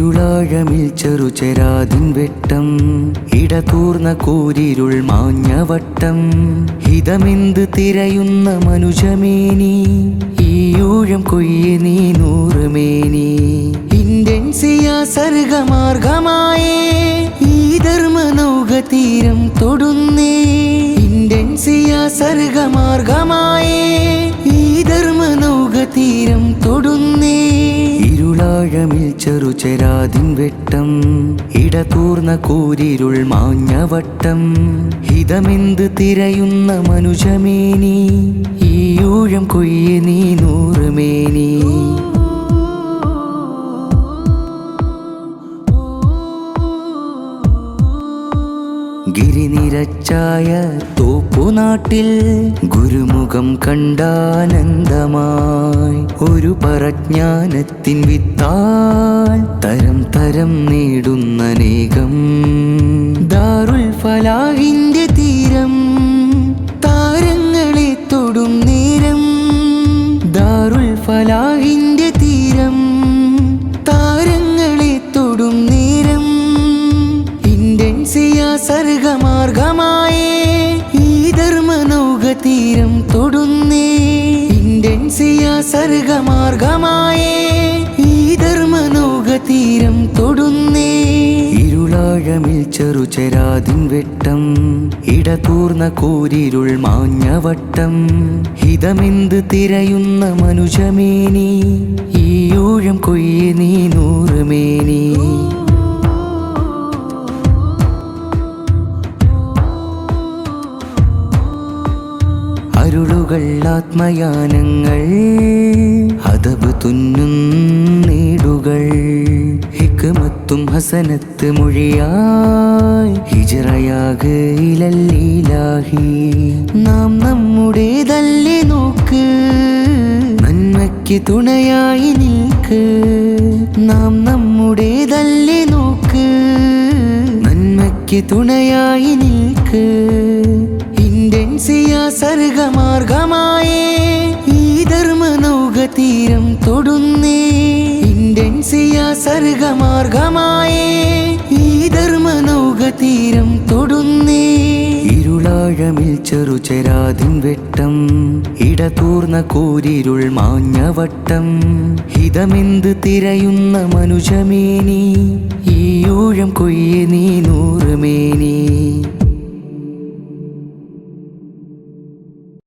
ഇരുളാഴമിൽ ചെറുചെരാതിൻ വെട്ടം ഇടതൂർന്ന കൂരിരുൾ മാഞ്ഞവട്ടം ഹിതമെന്ത് തിരയുന്ന മനുജമേനി ഈ ഊഴം കൊയ്യെ നീ നൂറുമേനി ഇന്റൻസിയ സർഗമാർഗമായേ ഈ ധർമ്മനൗക തീരം തൊടുന്നേ ഇന്റൻസിയ സർഗമാർഗമായേ ഈ ധർമ്മനൗക തീരം തൊടുന്നേ ഇരുളാഴമിൽ ചെറുചെരാതിൻ വെട്ടം ഇടതൂർന്ന കൂരിരുൾ മാഞ്ഞവട്ടം ഹിതമെന്ത് തിരയുന്ന മനുജമേനി ഈ ഊഴം കൊയ്യെ നീ നൂറുമേനി ഗിരിനിരച്ചായ തോപ്പുനാട്ടിൽ ഗുരുമുഖം കണ്ടാനന്ദമായി ഒരു പരജ്ഞാനത്തിൻ വിത്താൽ തരം തരം നേടുന്നനേകം ദാറുൽ ഫലാഹിന്റെ തീരം താരങ്ങളെ തൊടും നേരം ദാറുൽ ഫലാഹിന്റെ തീരം താരങ്ങളെ തൊടും നേരം ഇന്റൻസിയ സർഗമാർഗമായേ ഈ ധർമ്മനൗക തീരം തൊടുന്നേ ഇന്റൻസിയ സർഗമാർഗമായേ ഈ ധർമ്മനൗക തീരം തൊടുന്നേ ഇരുളാഴമിൽ ചെറുചെരാതിൻ വെട്ടം ഇടതൂർന്ന കൂരിരുൾ മാഞ്ഞവട്ടം ഹിതമെന്ത് തിരയുന്ന മനുജമേനി ഈ ഊഴം കൊയ്യെ നീ നൂറുമേനി അരുളുകൾ ആത്മയാനങ്ങൾ അദബ് തുന്നുന്നേടുകൾ ഹിക്മത്തും ഹസനത്ത് മൊഴിയായി ഹിജ്റയാക് ഇലല്ലീലാഹി നാം നമ്മുടേതല്ലേ നോക്ക് നന്മയ്ക്ക് തുണയായി നിൽക്ക് നാം നമ്മുടേതല്ലേ നോക്ക് നന്മയ്ക്ക് തുണയായി നിൽക്ക് ഇന്റൻസിയ സർഗമാർഗമായേ ഈ ധർമ്മനൗക തീരം തൊടുന്നേ ഇന്റൻസിയ സർഗമാർഗമായേ ഈ ധർമ്മനൗക തീരം തൊടുന്നേ ഇരുളാഴമിൽ ചെറുചെരാതിൻ വെട്ടം ഇടതൂർന്ന കൂരിരുൾ മാഞ്ഞവട്ടം ഹിതമെന്ത് തിരയുന്ന മനുജമേനി ഈ ഊഴം കൊയ്യെ നീ നൂറുമേനി